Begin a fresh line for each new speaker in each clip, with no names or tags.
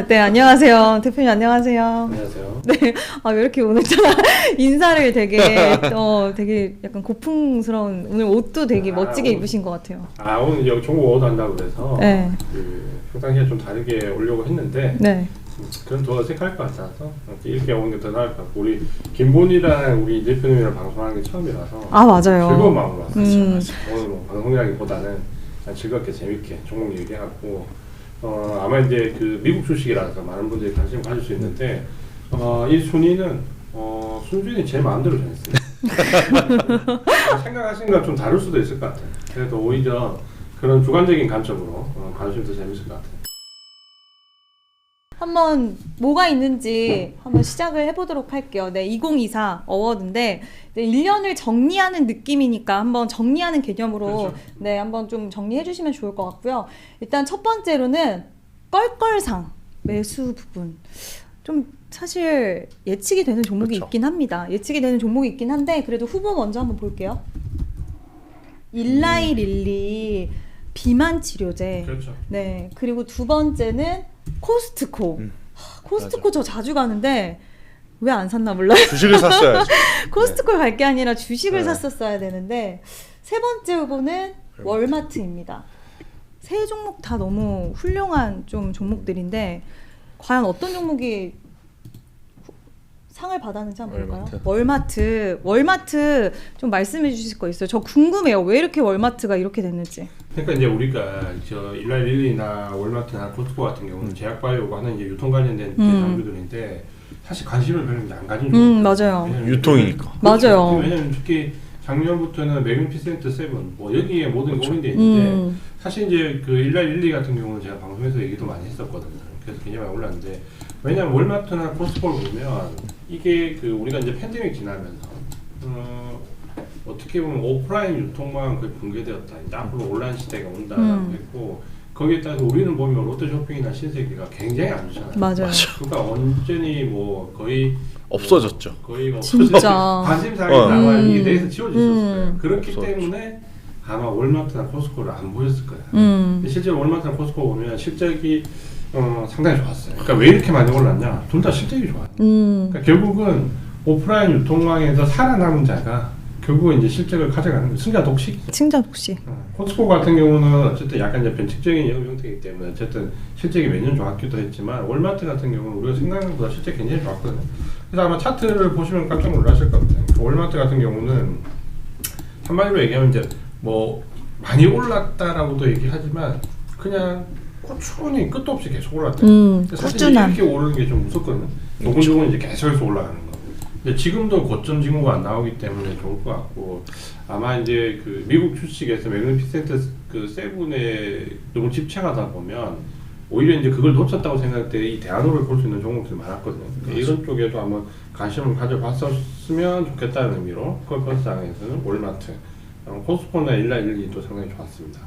네, 안녕하세요. 대표님 안녕하세요.
안녕하세요.
네, 왜 이렇게 오늘 저 인사를 되게 약간 고풍스러운, 오늘 옷도 되게 멋지게 입으신 것 같아요.
오늘 여기 종국 옷 한다고 그래서
네.
평상시에 좀 다르게 오려고 했는데
네.
그건 더 어색할 것 같아서 이렇게 오는 게 더 나을 것 같고 우리 김본이랑 우리 대표님이랑 방송하는 게 처음이라서
맞아요.
즐거운 마음으로 왔어요. 오늘 뭐 방송이라기보다는 즐겁게 재밌게 종국 얘기하고 아마 이제 그 미국 주식이라서 많은 분들이 관심을 가질 수 있는데 이 순위는 순준히 제 마음대로 정했습니다. 생각하신 건 좀 다를 수도 있을 것 같아요. 그래도 오히려 그런 주관적인 관점으로 관심이 더 재밌을 것 같아요.
한번 뭐가 있는지 한번 시작을 해보도록 할게요. 네, 2024 어워드인데 1년을 정리하는 느낌이니까 한번 정리하는 개념으로
그렇죠.
네, 한번 좀 정리해 주시면 좋을 것 같고요. 일단 첫 번째로는 껄껄상 매수 부분. 좀 사실 예측이 되는 종목이
그렇죠.
있긴 합니다. 예측이 되는 종목이 있긴 한데 그래도 후보 먼저 한번 볼게요. 일라이릴리 비만 치료제.
그렇죠.
네, 그리고 두 번째는 코스트코. 코스트코 저 자주 가는데 왜 안 샀나 몰라요.
주식을 샀어야죠.
코스트코를 갈 게 아니라 주식을
네.
샀었어야 되는데 세 번째 후보는 월마트입니다. 세 종목 다 너무 훌륭한 좀 종목들인데 과연 어떤 종목이 상을 받았는지 한번 볼까요? 월마트 좀 말씀해 주실 거 있어요? 저 궁금해요. 왜 이렇게 월마트가 이렇게 됐는지.
그러니까 이제 우리가 저 일라이릴리나 월마트나 코스트코 같은 경우는 제약바이오가 하는 이제 유통 관련된 장비들인데 사실 관심을 별로 안 가진 종목들.
맞아요.
유통이니까.
맞아요.
왜냐면 특히 작년부터는 매그니피센트 세븐 뭐 여기에 모든 게 오인돼 있는데 사실 이제 그 일라이릴리 같은 경우는 제가 방송에서 얘기도 많이 했었거든요. 그래서 굉장히 많이 올랐는데 왜냐면 월마트나 코스트코를 보면 이게 그 우리가 이제 팬데믹 지나면서 어떻게 보면 오프라인 유통망 거의 붕괴되었다. 이제 앞으로 온라인 시대가 온다라고 했고 거기에 따라서 우리는 보면 롯데쇼핑이나 신세계가 굉장히 안 좋잖아요.
맞아요.
그러니까 온전히 뭐 거의
없어졌죠.
거의
진짜.
관심사항이 나와 이게 내에서 지워졌었어요. 그렇기
없어졌죠.
때문에 아마 월마트나 코스트코를 안 보였을 거예요.
음.
근데 실제로 월마트나 코스트코 보면 실적이 상당히 좋았어요. 그러니까 왜 이렇게 많이 올랐냐? 둘 다 실적이 좋아요. 그러니까 결국은 오프라인 유통망에서 살아남은 자가 결국은 이제 실적을 가져가는 거예요. 승자 독식.
승자 독식.
코스트코 같은 경우는 어쨌든 약간 이제 변칙적인 영업 형태이기 때문에 어쨌든 실적이 매년 좋았기도 했지만 월마트 같은 경우는 우리가 생각하는 것보다 실적이 굉장히 좋았거든요. 그래서 아마 차트를 보시면 깜짝 놀라실 겁니다. 월마트 같은 경우는 한마디로 얘기하면 이제 뭐 많이 올랐다라고도 얘기하지만 그냥 꾸준히 끝도 없이 계속 올랐다. 사실
꾸준함.
이렇게 오르는 게 좀 무섭거든요. 조금조금 이제 계속해서 올라가는 거. 근데 지금도 고점 징후가 안 나오기 때문에 좋을 것 같고 아마 이제 그 미국 주식에서 매그니피센트 그 세븐에 너무 집착하다 보면 오히려 이제 그걸 놓쳤다고 생각할 때 이 대안으로 볼 수 있는 종목들이 많았거든요. 그러니까 이런 쪽에도 한번 관심을 가져봤었으면 좋겠다는 의미로 컬컨상에서는 월마트, 코스트코나 일라일리도 상당히 좋았습니다.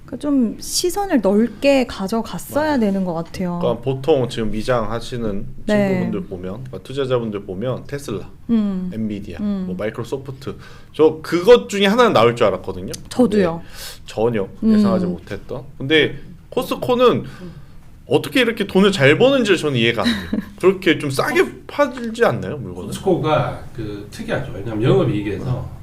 그러니까 좀 시선을 넓게 가져갔어야 되는 것 같아요.
그러니까 보통 지금 미장 하시는
네.
친구분들 보면, 그러니까 투자자분들 보면 테슬라, 엔비디아, 뭐 마이크로소프트, 저 그것 중에 하나는 나올 줄 알았거든요.
저도요.
근데 전혀 예상하지 못했던. 근데 코스트코는 어떻게 이렇게 돈을 잘 버는지 저는 이해가 안 돼요. 그렇게 좀 싸게 팔지 않나요, 물건을?
코스트코가 그 특이하죠. 왜냐하면 영업이익에서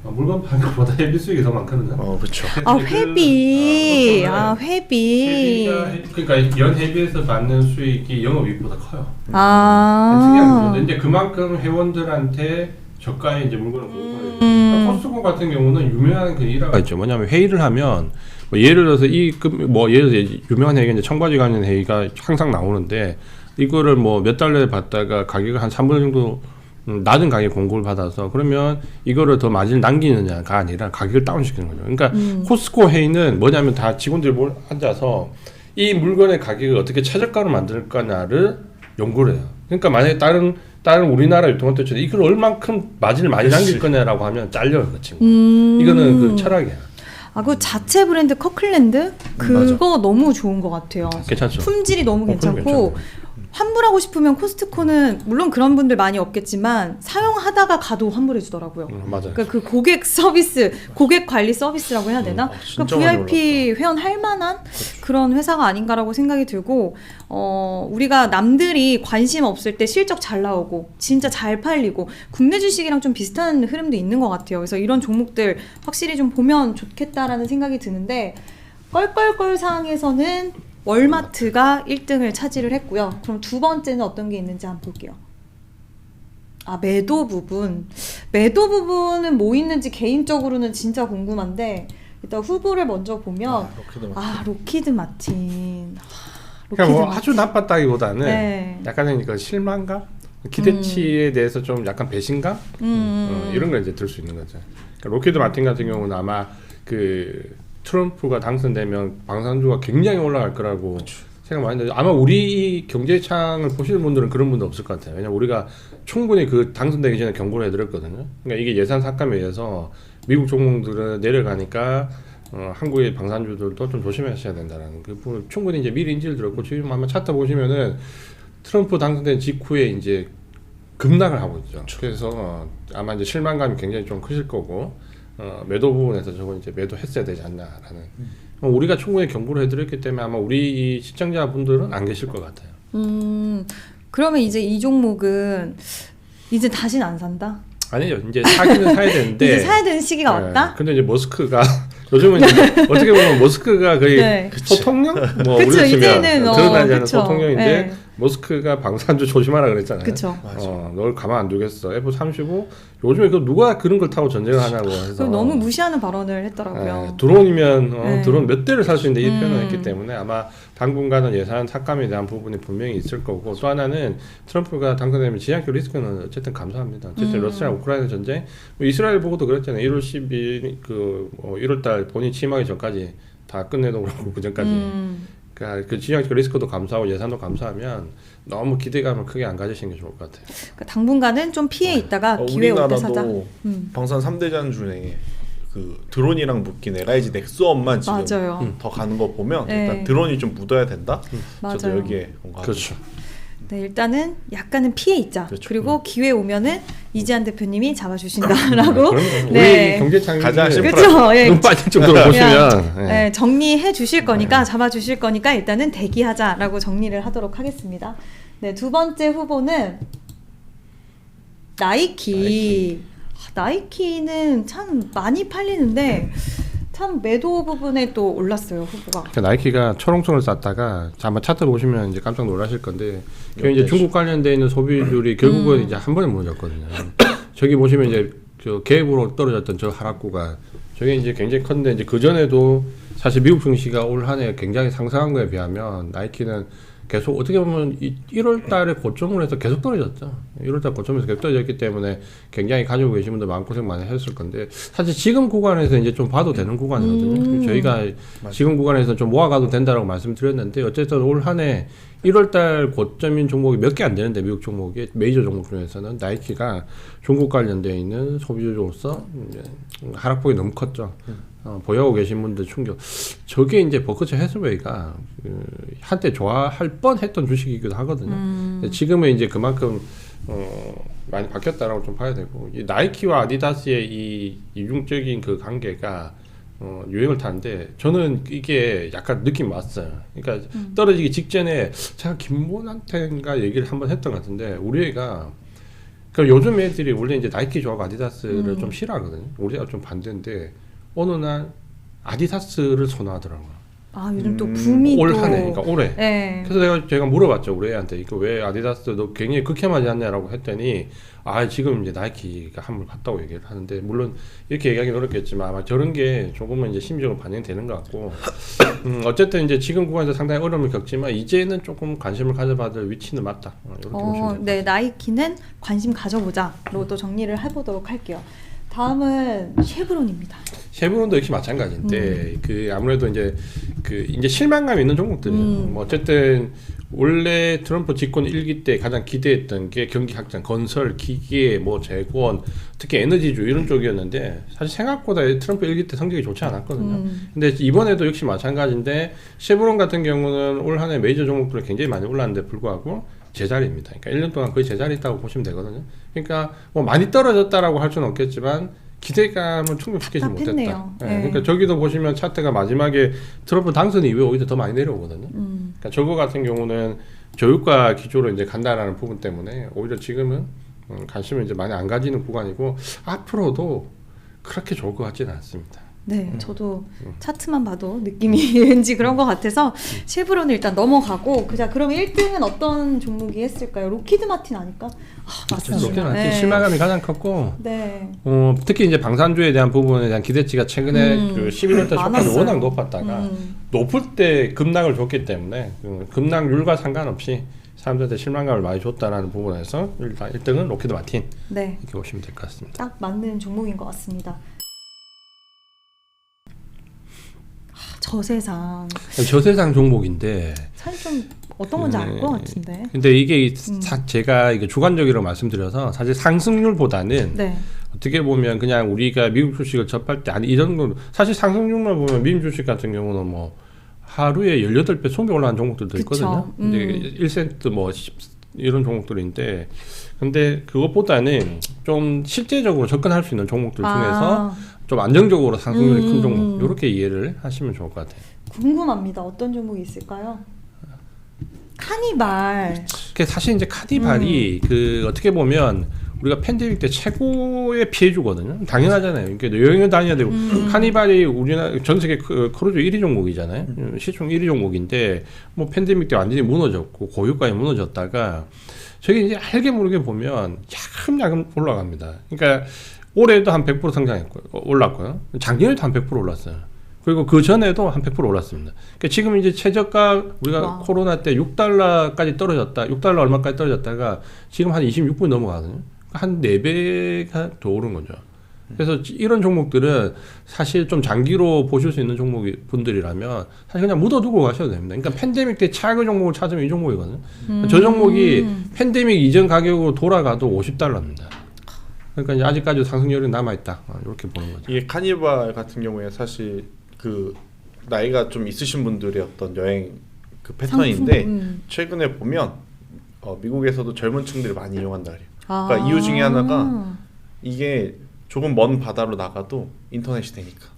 물건 파는 것보다 회비 수익이 더 많거든요.
그렇죠.
회비.
그렇죠.
회비.
그러니까 연 회비에서 받는 수익이 영업이익보다 커요.
아.
특이한 거죠. 이제 그만큼 회원들한테 저가의 이제 물건을 공급해요. 코스트코 같은 경우는 유명한 그 일화가 있죠. 뭐냐면 회의를 하면 뭐 예를 들어서 예를 들어서 유명한 회의가 이제 청바지 관련 회의가 항상 나오는데 이거를 뭐 몇 달러에 받다가 가격을 한 3분의 정도 낮은 가격에 공고를 받아서 그러면 이거를 더 마진을 남기느냐가 아니라 가격을 다운시키는 거죠. 그러니까 코스트코 회의는 뭐냐면 다 직원들이 앉아서 이 물건의 가격을 어떻게 최저가로 만들 거냐를 연구를 해요. 그러니까 만약에 다른 우리나라 유통업체처럼 이걸 얼만큼 마진을 많이 남길 거냐라고 하면 잘려요, 그 친구. 이거는 그 철학이야.
그 자체 브랜드 커클랜드 그거
맞아.
너무 좋은 것 같아요.
괜찮죠.
품질이 너무 괜찮고 환불하고 싶으면 코스트코는 물론 그런 분들 많이 없겠지만 사용하다가 가도 환불해 주더라고요.
맞아요.
그러니까 그 고객 서비스, 고객 관리 서비스라고 해야 되나?
진짜
그러니까
많이
VIP 회원 할 만한 그런 회사가 아닌가라고 생각이 들고 우리가 남들이 관심 없을 때 실적 잘 나오고 진짜 잘 팔리고 국내 주식이랑 좀 비슷한 흐름도 있는 것 같아요. 그래서 이런 종목들 확실히 좀 보면 좋겠다라는 생각이 드는데 껄껄껄 상에서는 월마트가 1등을 차지를 했고요. 그럼 두 번째는 어떤 게 있는지 한번 볼게요. 아, 매도 부분. 매도 부분은 뭐 있는지 개인적으로는 진짜 궁금한데 일단 후보를 먼저 보면 로키드 마틴.
그러니까 뭐 아주 나빴다기보다는
네.
약간의 그 실망감, 기대치에 대해서 좀 약간 배신감 이런 걸 이제 들 수 있는 거죠. 그러니까 로키드 마틴 같은 경우는 아마 그 트럼프가 당선되면 방산주가 굉장히 올라갈 거라고 생각 많이 했는데 아마 우리 경제창을 보시는 분들은 그런 분도 없을 것 같아요. 왜냐면 우리가 충분히 그 당선되기 전에 경고를 해드렸거든요. 그러니까 이게 예산 삭감에 의해서 미국 종목들은 내려가니까 한국의 방산주들도 좀 조심하셔야 된다라는 그 부분 충분히 이제 미리 인지를 들었고 지금 아마 차트 보시면은 트럼프 당선된 직후에 이제 급락을 하고 있죠. 그래서 아마 이제 실망감이 굉장히 좀 크실 거고 매도 부분에서 저거 이제 매도했어야 되지 않나라는 우리가 충분히 경고를 해드렸기 때문에 아마 우리 시청자분들은 안 계실 것 같아요.
그러면 이제 이 종목은 이제 다시는 안 산다?
아니죠. 이제 사기는 사야 되는데
이제 사야 되는 시기가 왔다?
근데 이제 머스크가 요즘은 이제 어떻게 보면 머스크가 거의
네.
소통령? 뭐
그쵸,
우리로 치면
이제는,
드러나지 않는
그쵸.
소통령인데
네.
머스크가 방산주 조심하라 그랬잖아요.
그쵸.
널 가만 안 두겠어. F-35 요즘에 그 누가 그런 걸 타고 전쟁을 하냐고 해서
너무 무시하는 발언을 했더라고요.
드론이면
네.
드론 몇 대를 살 수 있는데 이 표현을 했기 때문에 아마 당분간은 예산 삭감에 대한 부분이 분명히 있을 거고 또 하나는 트럼프가 당선되면 지향적 리스크는 어쨌든 감사합니다. 어쨌든 러시아 우크라이나 전쟁 뭐 이스라엘 보고도 그랬잖아요. 1월 10일 1월달 본인 취임하기 전까지 다 끝내놓으라고 그 전까지. 그러니까 그 지향적 리스크도 감사하고 예산도 감사하면 너무 기대감을 크게 안 가지시는 게 좋을 것 같아요.
그러니까 당분간은 좀 피해 있다가 기회 올 때 사자.
우리나라도 방산 3대장 중에 그 드론이랑 묶인 LIG 넥스원만 지금
맞아요.
더 가는 거 보면
네.
일단 드론이 좀 묻어야 된다. 저도
맞아요.
여기에 뭔가
그렇죠.
네, 일단은 약간은 피해 있자.
그렇죠.
그리고 기회 오면은 이지한 대표님이 잡아주신다라고.
네. 우리 경제창
가장
그렇죠. 예.
눈 빠질 정도로 보시면
네, 정리해 주실 거니까 잡아주실 거니까 일단은 대기하자라고 정리를 하도록 하겠습니다. 네, 두 번째 후보는 나이키. 나이키는 참 많이 팔리는데 참 매도 부분에 또 올랐어요 후보가.
그러니까 나이키가 초롱성을 쌌다가 아마 차트 보시면 이제 깜짝 놀라실 건데 그 이제 중국 관련돼 있는 소비주들이 결국은 이제 한 번에 무너졌거든요. 저기 보시면 이제 저 갭으로 떨어졌던 저 하락구가 저게 이제 굉장히 컸는데 이제 그 전에도 사실 미국 증시가 올 한 해 굉장히 상승한 거에 비하면 나이키는 계속 어떻게 보면 1월 달에 고점을 해서 계속 떨어졌죠. 1월 달 고점에서 계속 떨어졌기 때문에 굉장히 가지고 계신 분들 마음고생 많이 했을 건데 사실 지금 구간에서 이제 좀 봐도 되는 구간이거든요. 저희가 지금 구간에서 좀 모아가도 된다라고 말씀드렸는데 어쨌든 올 한 해 1월 달 고점인 종목이 몇 개 안 되는데 미국 종목이 메이저 종목 중에서는 나이키가 중국 관련되어 있는 소비주로서 이제 하락폭이 너무 컸죠. 보유하고 계신 분들 충격. 저게 이제 버크셔 해스웨이가 한때 좋아할 뻔했던 주식이기도 하거든요. 근데 지금은 이제 그만큼 많이 바뀌었다라고 좀 봐야 되고 이 나이키와 아디다스의 이 이중적인 그 관계가 유행을 타는데 저는 이게 약간 느낌 왔어요. 그러니까 떨어지기 직전에 제가 김모한테인가 얘기를 한번 했던 것 같은데 우리 애가 그러니까 요즘 애들이 원래 이제 나이키 좋아하고 아디다스를 좀 싫어하거든요. 우리 애가 좀 반대인데 어느 날 아디다스를 선호하더라고요.
아 요즘 또 붐이
올
또
한 해, 그러니까 올해.
네.
그래서 제가 물어봤죠 우리 애한테 이거 왜 아디다스 너 굉장히 극혐하지 않냐라고 했더니 아 지금 이제 나이키가 한물 갔다고 얘기를 하는데 물론 이렇게 얘기하기는 어렵겠지만 아마 저런 게 조금은 이제 심리적으로 반영되는 것 같고 어쨌든 이제 지금 구간에서 상당히 어려움을 겪지만 이제는 조금 관심을 가져봐야 될 위치는 맞다 이렇게 보시면 됩니다.
네 나이키는 관심 가져보자로 또 정리를 해보도록 할게요. 다음은 쉐브론입니다.
쉐브론도 역시 마찬가지인데 그 아무래도 이제 그 이제 실망감 있는 종목들이에요. 뭐 어쨌든 원래 트럼프 집권 1기 때 가장 기대했던 게 경기 확장, 건설, 기계, 뭐 재건, 특히 에너지주 이런 쪽이었는데 사실 생각보다 트럼프 1기 때 성적이 좋지 않았거든요. 근데 이번에도 역시 마찬가지인데 쉐보론 같은 경우는 올 한 해 메이저 종목들이 굉장히 많이 올랐는데 불구하고 제자리입니다. 그러니까 1년 동안 거의 제자리 있다고 보시면 되거든요. 그러니까 뭐 많이 떨어졌다라고 할 수는 없겠지만 기대감은 충족시키지 못했다.
답답했네요.
네.
네.
그러니까 저기도 보시면 차트가 마지막에 트럼프 당선 이후에 오히려 더 많이 내려오거든요. 그러니까 저거 같은 경우는 저유가 기조로 이제 간다라는 부분 때문에 오히려 지금은 관심을 이제 많이 안 가지는 구간이고 앞으로도 그렇게 좋을 것 같지는 않습니다.
네, 저도 차트만 봐도 느낌이 왠지 그런 것 같아서 쉐브론을 일단 넘어가고 그럼 1등은 어떤 종목이 했을까요? 로키드 마틴 아닐까? 맞습니다.
로키드 마틴 실망감이 가장 컸고
네.
특히 이제 방산주에 대한 부분에 대한 기대치가 최근에 그 11월달 초까지
많았어요.
워낙 높았다가 높을 때 급락을 줬기 때문에 급락률과 상관없이 사람들한테 실망감을 많이 줬다라는 부분에서 일단 1등은 로키드 마틴
네.
이렇게 보시면 될 것 같습니다.
딱 맞는 종목인 것 같습니다. 저세상
저세상 종목인데
사실 좀 어떤 건지 알 것 같은데.
근데 이게 제가 이게 주관적으로 말씀드려서 사실 상승률보다는
네.
어떻게 보면 그냥 우리가 미국 주식을 접할 때 아니 이 정도 사실 상승률만 보면 미국 주식 같은 경우는 뭐 하루에 18배, 20배 올라간 종목들도 있거든요. 근데 1센트 뭐 10, 이런 종목들인데 근데 그것보다는 좀 실제적으로 접근할 수 있는 종목들 중에서 좀 안정적으로 상승률이 큰 종목 이렇게 이해를 하시면 좋을 것 같아요.
궁금합니다. 어떤 종목이 있을까요? 카니발.
사실 이제 카니발이 그 어떻게 보면 우리가 팬데믹 때 최고의 피해주거든요. 당연하잖아요. 그러니까 여행을 다녀야 되고 카니발이 우리나라 전 세계 크루즈 1위 종목이잖아요. 시총 1위 종목인데 뭐 팬데믹 때 완전히 무너졌고 고유가에 무너졌다가 저게 이제 알게 모르게 보면 야금야금 올라갑니다. 그러니까 올해도 한 100% 성장했고요. 올랐고요. 작년에도 한 100% 올랐어요. 그리고 그 전에도 한 100% 올랐습니다. 그러니까 지금 이제 최저가 우리가 코로나 때 $6까지 떨어졌다. $6 얼마까지 떨어졌다가 지금 한 26분이 넘어가거든요. 한 4배가 더 오른 거죠. 그래서 이런 종목들은 사실 좀 장기로 보실 수 있는 분들이라면 사실 그냥 묻어두고 가셔도 됩니다. 그러니까 팬데믹 때 최악의 종목을 찾으면 이 종목이거든요. 저 종목이 팬데믹 이전 가격으로 돌아가도 $50입니다. 그러니까 이제 아직까지 상승률이 남아있다. 이렇게 보는 거죠.
이게 카니발 같은 경우에 사실 그 나이가 좀 있으신 분들의 어떤 여행 그 패턴인데 최근에 보면 미국에서도 젊은 층들이 많이 이용한다 그래요. 그러니까 이유 중에 하나가 이게 조금 먼 바다로 나가도 인터넷이 되니까.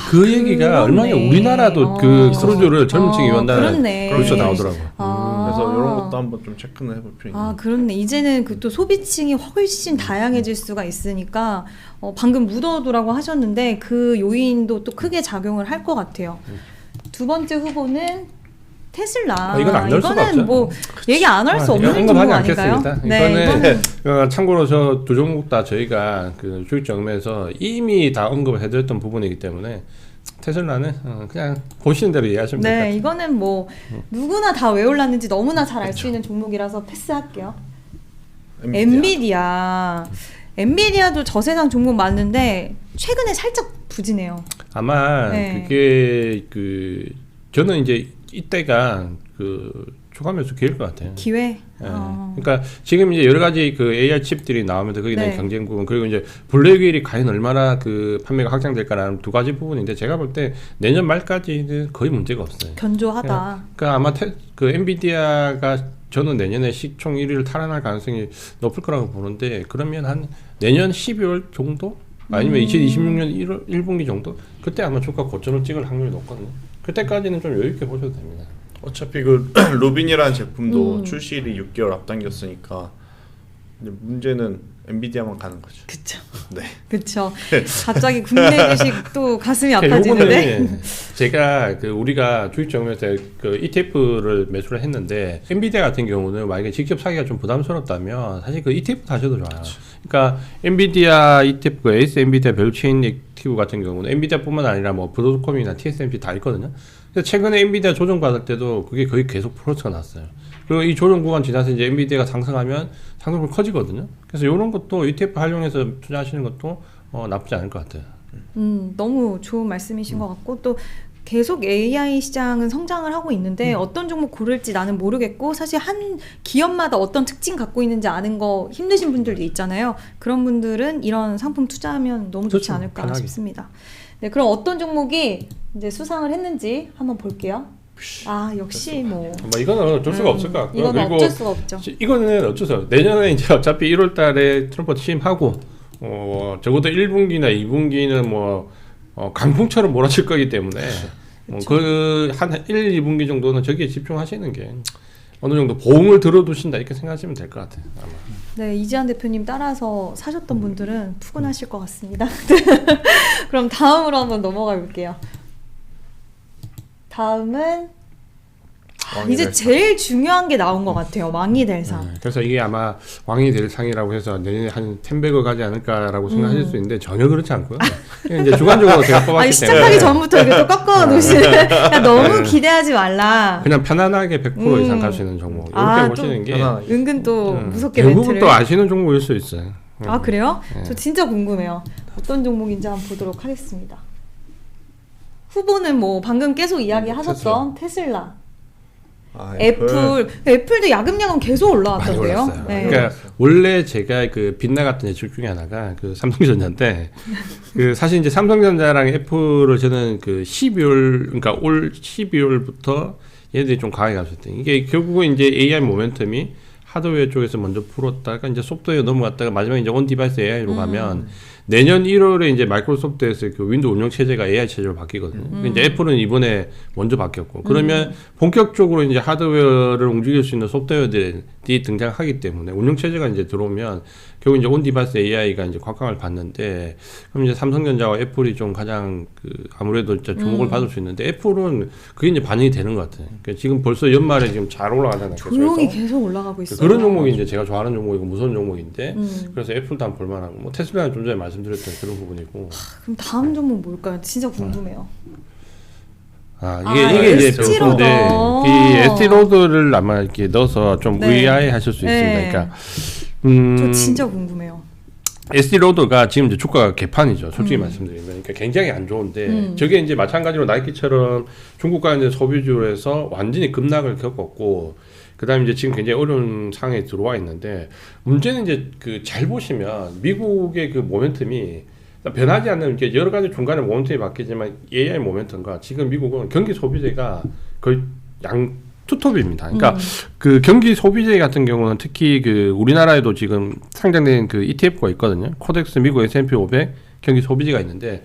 그 얘기가 얼마 전에 우리나라도 그 크루즈를 젊은 층이 이용한다는 뉴스 나오더라고요.
그래서 이런 것도 한번 좀 체크는 해볼 필요 있는.
그렇네. 이제는 그 또 소비층이 훨씬 다양해질 수가 있으니까 방금 묻어두라고 하셨는데 그 요인도 또 크게 작용을 할 것 같아요. 두 번째 후보는 테슬라.
이건 안 넣을 수가 없죠.
뭐 얘기 안 할 수 없는 종목 아닌가요?
네, 이거는 참고로 저 두 종목 다 저희가 그 주식 정면에서 이미 다 언급을 해드렸던 부분이기 때문에 테슬라는 그냥 보시는 대로 이해하시면 될 것 같아요.
네, 이거는 뭐 누구나 다 왜 올랐는지 너무나 잘 알 수 있는 종목이라서 패스할게요. 엔비디아도 저세상 종목 맞는데 최근에 살짝 부진해요.
아마 그게 저는 이제 이때가 추가 매수 기회일 것 같아요.
기회.
그러니까 지금 이제 여러 가지 그 AR 칩들이 나오면서 거기에 대한 경쟁 부분 그리고 이제 블랙휠이 과연 얼마나 그 판매가 확장될까라는 두 가지 부분인데 제가 볼 때 내년 말까지는 거의 문제가 없어요.
견조하다.
그러니까 아마 그 엔비디아가 저는 내년에 시총 1위를 탈환할 가능성이 높을 거라고 보는데 그러면 한 내년 12월 정도 아니면 2026년 1월 1분기 정도 그때 아마 주가 고점을 찍을 확률이 높거든요. 그때까지는 좀 여유 있게 보셔도 됩니다.
어차피 그 루빈이라는 제품도 출시일이 6개월 앞당겼으니까 이제 문제는 엔비디아만 가는 거죠.
그렇죠.
네.
그렇죠. 갑자기 국내 주식 또 가슴이 아파지는데.
제가 우리가 주식 정면에서 그 ETF를 매수를 했는데 엔비디아 같은 경우는 만약에 직접 사기가 좀 부담스럽다면 사실 그 ETF 사셔도 좋아요. 그렇죠. 그러니까 엔비디아 ETF, 그 에이스 엔비디아 밸류체인 액티브 같은 경우는 엔비디아뿐만 아니라 뭐 브로드콤이나 TSMC 다 있거든요. 그래서 최근에 엔비디아 조정 받을 때도 그게 거의 계속 플러스가 났어요. 그리고 이 조정 구간 지나서 이제 엔비디아가 상승하면 상승폭이 커지거든요. 그래서 이런 것도 ETF 활용해서 투자하시는 것도 나쁘지 않을 것 같아요.
너무 좋은 말씀이신 것 같고 또 계속 AI 시장은 성장을 하고 있는데 어떤 종목 고를지 나는 모르겠고 사실 한 기업마다 어떤 특징 갖고 있는지 아는 거 힘드신 분들도 있잖아요. 그런 분들은 이런 상품 투자하면 너무 좋지
그렇죠.
않을까
편하게.
싶습니다. 네, 그럼 어떤 종목이 이제 수상을 했는지 한번 볼게요. 아 역시 뭐
이거는 어쩔 수가 없을 것 같고요.
이건
그리고
어쩔 수가 없죠.
이거는 어쩔 수 없어요. 내년에 이제 어차피 1월달에 트럼프 취임하고 적어도 1분기나 2분기는 뭐 강풍처럼 몰아칠 거기 때문에 그한 1, 2분기 정도는 저기에 집중하시는 게 어느 정도 보험을 들어두신다 이렇게 생각하시면 될 것 같아요. 아마.
네, 이지한 대표님 따라서 사셨던 분들은 푸근하실 것 같습니다. 그럼 다음으로 한번 넘어가 볼게요. 다음은 이제
될
제일 중요한 게 나온 것 같아요. 왕이 될 상.
그래서 이게 아마 왕이 될 상이라고 해서 내년에 한 10백을 가지 않을까라고 생각하실 수 있는데 전혀 그렇지 않고요. 그냥 이제 주관적으로 제가 뽑았기
아니
때문에
시작하기 전부터 이렇게 또 꺾어 놓으시는. 야, 너무 기대하지 말라.
그냥 편안하게 100% 이상 갈 수 있는 종목 이렇게
아,
보시는 게
편안하게.
은근 또 무섭게
대부분
멘트를.
또 아시는 종목일 수 있어요.
아 그래요?
네.
저 진짜 궁금해요. 어떤 종목인지 한번 보도록 하겠습니다. 후보는 뭐 방금 계속 이야기하셨던 테슬라. 애플도 야금야금 계속
많이
올라왔던데요.
올랐어요.
네.
그러니까 원래 제가 그 빗나갔던 예측 중에 하나가 그 삼성전자인데 그 사실 이제 삼성전자랑 애플을 저는 그 12월 그러니까 올 12월부터 얘들이 좀 강하게 갔었대요. 이게 결국은 이제 AI 모멘텀이 하드웨어 쪽에서 먼저 풀었다가 이제 소프트웨어 넘어갔다가 마지막에 이제 온 디바이스 AI로 가면 내년 1월에 이제 마이크로소프트에서 그 윈도우 운영 체제가 AI 체제로 바뀌거든요. 이제 애플은 이번에 먼저 바뀌었고 그러면 본격적으로 이제 하드웨어를 움직일 수 있는 소프트웨어들이 등장하기 때문에 운영 체제가 이제 들어오면 결국 이제 온 디바이스 AI가 이제 곽강을 받는데 그럼 이제 삼성전자와 애플이 좀 가장 그 아무래도 진짜 주목을 받을 수 있는데 애플은 그게 이제 반영이 되는 것 같아요. 그러니까 지금 벌써 연말에 지금 잘 올라가잖아요.
조용히
계속해서.
계속 올라가고 있어요.
그런 종목이 이제 제가 좋아하는 종목이고 무서운 종목인데 그래서 애플도 한번 볼만하고 뭐 테슬라는 좀 전에 말씀드렸던 그런 부분이고
그럼 다음 종목 뭘까요? 진짜 궁금해요.
이게 이제
ST
별건데
로더.
이 ST 로더를 아마 이렇게 넣어서 좀
네.
의아해하실 수 있습니다.
네.
그러니까
저 진짜 궁금해요.
ST 로더가 지금 이제 주가가 개판이죠. 솔직히 말씀드리면 그러니까 굉장히 안 좋은데 저게 이제 마찬가지로 나이키처럼 중국과 이제 소비주에서 완전히 급락을 겪었고 그다음에 이제 지금 굉장히 어려운 상황에 들어와 있는데 문제는 이제 그 잘 보시면 미국의 그 모멘텀이 변하지 않는 게 여러 가지 중간에 모멘텀이 바뀌지만 AI 모멘텀과 지금 미국은 경기 소비재가 거의 투톱입니다. 그러니까 그 경기 소비재 같은 경우는 특히 그 우리나라에도 지금 상장된 그 ETF가 있거든요. 코덱스 미국 S&P 500 경기 소비재가 있는데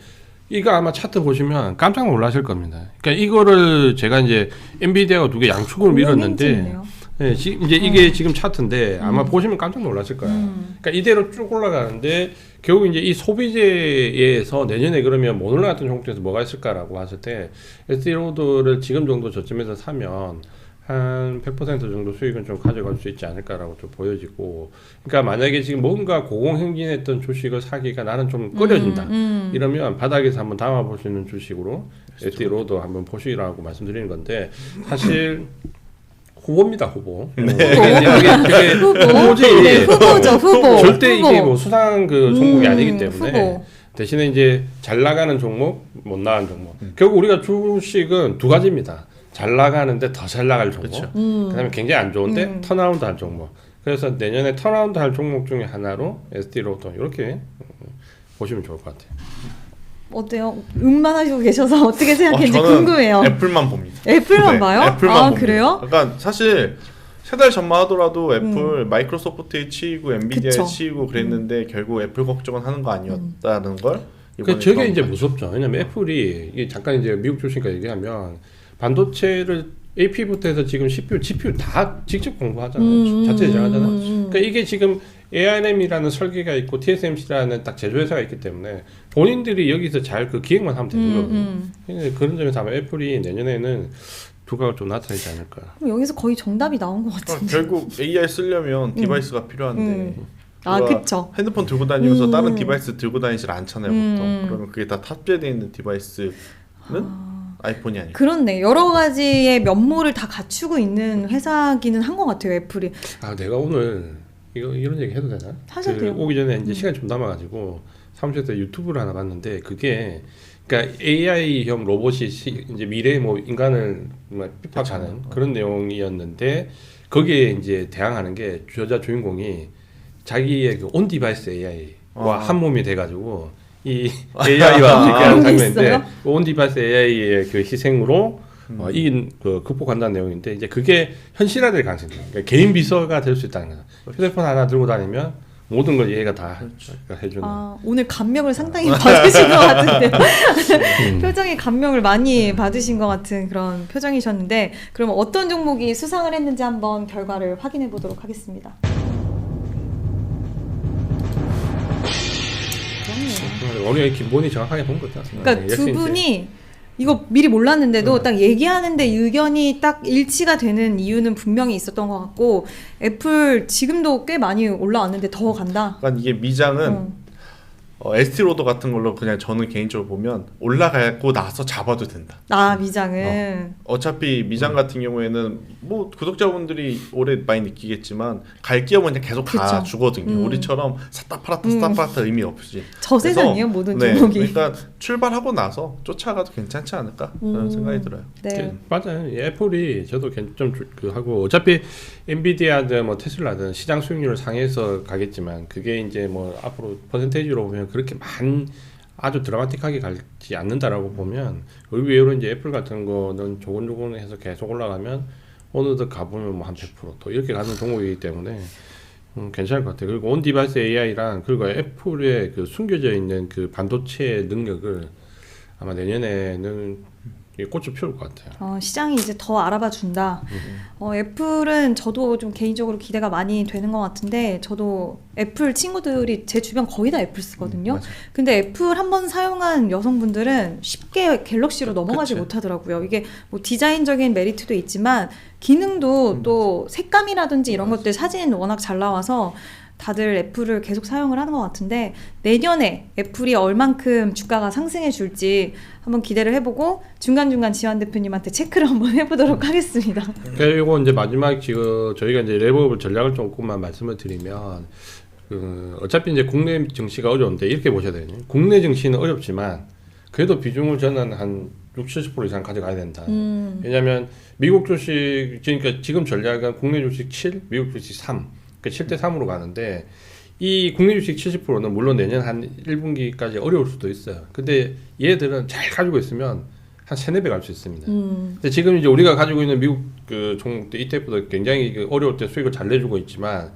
이거 아마 차트 보시면 깜짝 놀라실 겁니다. 그러니까 이거를 제가 이제 엔비디아가 두 개 양축으로 밀었는데 네, 이제 이게 지금 차트인데 아마 보시면 깜짝 놀라실 거예요. 그러니까 이대로 쭉 올라가는데 결국 이제 이 소비재에서 내년에 그러면 못 올라갔던 종목에서 뭐가 있을까라고 봤을 때 ST로드를 지금 정도 저점에서 사면 한 100% 정도 수익은 좀 가져갈 수 있지 않을까라고 좀 보여지고 그러니까 만약에 지금 뭔가 고공행진했던 주식을 사기가 나는 좀 꺼려진다 이러면 바닥에서 한번 담아볼 수 있는 주식으로 ST로드 한번 보시라고 말씀드리는 건데 사실 후보입니다, 후보. 이게 후보지.
네, 후보죠, 후보.
절대
후보.
이게 뭐 수상 그 종목이 아니기 때문에
후보.
대신에 이제 잘 나가는 종목, 못 나가는 종목. 결국 우리가 주식은 두 가지입니다. 잘 나가는데 더 잘 나갈 종목. 그다음에 굉장히 안 좋은데 턴아웃 할 종목. 그래서 내년에 턴아웃 할 종목 중에 하나로 ST로드 이렇게 보시면 좋을 것 같아요.
어때요? 음만 하시고 계셔서 어떻게 생각했는지
저는
궁금해요.
애플만 봅니다.
애플만
네,
봐요?
애플만
아
봅니다.
그래요?
그러니까 사실 세 달 전만 하더라도 애플 마이크로소프트에 치이고 엔비디아에
그쵸.
치이고 그랬는데 결국 애플 걱정은 하는 거 아니었다는 걸
그 저게 이제 무섭죠. 왜냐면 애플이 이게 잠깐 이제 미국 출신까 얘기하면 반도체를 AP부터 해서 지금 CPU, GPU 다 직접 공부하잖아요. 자체 제작하잖아요. 그러니까 이게 지금 ARM이라는 설계가 있고 TSMC라는 딱 제조회사가 있기 때문에 본인들이 여기서 잘 그 기획만 하면 되는 거거든요. 그런 점에서 아마 애플이 내년에는 두각을 좀 나타내지 않을까.
그럼 여기서 거의 정답이 나온 것 같은데.
결국 AI 쓰려면 디바이스가 필요한데
아
우리가
그쵸.
핸드폰 들고 다니면서 다른 디바이스 들고 다니질 않잖아요 보통. 그러면 그게 다 탑재되어 있는 디바이스는 아이폰이 아니고.
그렇네. 여러 가지의 면모를 다 갖추고 있는 회사기는 한 것 같아요. 애플이.
내가 오늘 이런 얘기 해도 되나?
하셔도 돼요.
오기 전에 이제 시간이 좀 남아가지고 사무실에서 유튜브를 하나 봤는데 그게 그러니까 AI형 로봇이 이제 미래의 뭐 인간을 핍박하는 그런 내용이었는데 거기에 이제 대항하는 게 여자 주인공이 자기의 그 온 디바이스 AI와 한 몸이 돼가지고 이 AI와 얘기하는 장면인데 온 디바이스 AI의 그 희생으로 이 그 극복한다는 내용인데 이제 그게 현실화될 가능성이 있어요. 그러니까 개인 비서가 될 수 있다는 거죠. 휴대폰 하나 들고 다니면 모든 걸 얘가 다 해주는.
오늘 감명을 상당히 받으신 것 같은데 표정이 감명을 많이 받으신 것 같은 그런 표정이셨는데 그럼 어떤 종목이 수상을 했는지 한번 결과를 확인해 보도록 하겠습니다.
오늘 기본이 정확하게 본 것 같아요.
그러니까 두 분이 이거 미리 몰랐는데도 딱 얘기하는데 의견이 딱 일치가 되는 이유는 분명히 있었던 것 같고 애플 지금도 꽤 많이 올라왔는데 더 간다.
그러니까 이게 미장은 에스티로더 같은 걸로 그냥 저는 개인적으로 보면 올라가고 나서 잡아도 된다.
미장은
어차피 미장 같은 경우에는 뭐 구독자분들이 오래 많이 느끼겠지만 갈 기업은 그냥 계속 다 주거든요. 우리처럼 샀다 팔았다 의미 없이.
저 세상이에요 모든
네,
종목이.
그러니까 출발하고 나서 쫓아가도 괜찮지 않을까 그런 생각이 들어요.
네.
맞아요. 애플이 저도 좀 하고 어차피 엔비디아든 뭐 테슬라든 시장 수익률을 상회해서 가겠지만 그게 이제 뭐 앞으로 퍼센테이지로 보면 그렇게 아주 드라마틱하게 가지 않는다라고 보면 의외로 이제 애플 같은 거는 조곤조곤 해서 계속 올라가면 어느덧 가보면 뭐 한 100%더 이렇게 가는 종목이기 때문에 괜찮을 것 같아요. 그리고 온 디바이스 AI랑 그리고 애플의 그 숨겨져 있는 그 반도체 능력을 아마 내년에는 꽃을 피울 것 같아요.
시장이 이제 더 알아봐 준다. 애플은 저도 좀 개인적으로 기대가 많이 되는 것 같은데 저도 애플 친구들이 제 주변 거의 다 애플 쓰거든요. 근데 애플 한번 사용한 여성분들은 쉽게 갤럭시로 넘어가지 못하더라고요. 이게 뭐 디자인적인 메리트도 있지만 기능도 또 색감이라든지 이런 것들 사진이 워낙 잘 나와서 다들 애플을 계속 사용을 하는 것 같은데 내년에 애플이 얼만큼 주가가 상승해 줄지 한번 기대를 해보고 중간중간 지환 대표님한테 체크를 한번 해보도록 하겠습니다.
그리고 이제 마지막 저희가 이제 랩업 전략을 조금만 말씀을 드리면 어차피 이제 국내 증시가 어려운데 이렇게 보셔야 돼요. 국내 증시는 어렵지만 그래도 비중을 저는 한 60-70% 이상 가져가야 된다. 왜냐하면 미국 주식 그러니까 지금 전략은 국내 주식 7, 미국 주식 3. 7대3으로 가는데 이 국내 주식 70%는 물론 내년 한 1분기까지 어려울 수도 있어요. 근데 얘들은 잘 가지고 있으면 한 3-4배 갈 수 있습니다. 근데 지금 이제 우리가 가지고 있는 미국 그 종목들 ETF도 굉장히 어려울 때 수익을 잘 내주고 있지만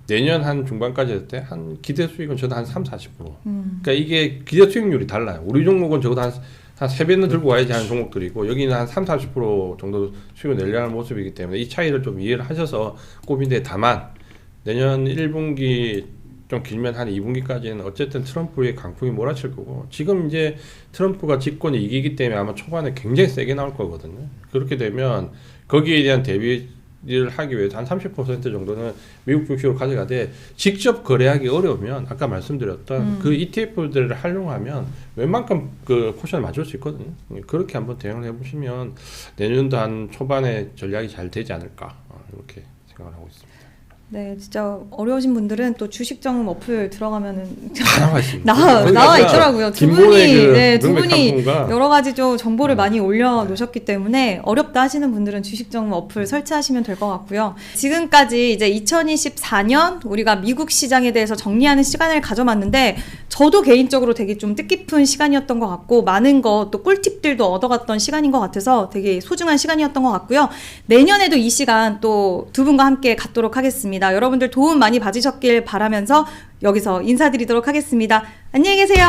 내년 한 중반까지 할 때 한 기대 수익은 저도 한 3-40%. 그러니까 이게 기대 수익률이 달라요. 우리 종목은 적어도 한 3배는 들고 와야지 하는 종목들이고 여기는 한 3-40% 정도 수익을 내려는 모습이기 때문에 이 차이를 좀 이해를 하셔서 꼽인데 다만 내년 1분기 좀 길면 한 2분기까지는 어쨌든 트럼프의 강풍이 몰아칠 거고 지금 이제 트럼프가 집권이 이기기 때문에 아마 초반에 굉장히 세게 나올 거거든요. 그렇게 되면 거기에 대한 대비를 하기 위해서 한 30% 정도는 미국 주식으로 가져가되 직접 거래하기 어려우면 아까 말씀드렸던 그 ETF들을 활용하면 웬만큼 그 포션을 맞출 수 있거든요. 그렇게 한번 대응을 해보시면 내년도 한 초반에 전략이 잘 되지 않을까 이렇게 생각을 하고 있습니다.
네, 진짜 어려우신 분들은 또 주식 정음 어플 들어가면은
나와 있습니다.
나와 있더라고요. 두 분이
그
여러 가지 좀 정보를 많이 올려놓으셨기 때문에 어렵다 하시는 분들은 주식 정음 어플 설치하시면 될 것 같고요. 지금까지 이제 2024년 우리가 미국 시장에 대해서 정리하는 시간을 가져봤는데 저도 개인적으로 되게 좀 뜻깊은 시간이었던 것 같고 많은 거 또 꿀팁들도 얻어갔던 시간인 것 같아서 되게 소중한 시간이었던 것 같고요. 내년에도 이 시간 또 두 분과 함께 갖도록 하겠습니다. 여러분들 도움 많이 받으셨길 바라면서 여기서 인사드리도록 하겠습니다. 안녕히 계세요.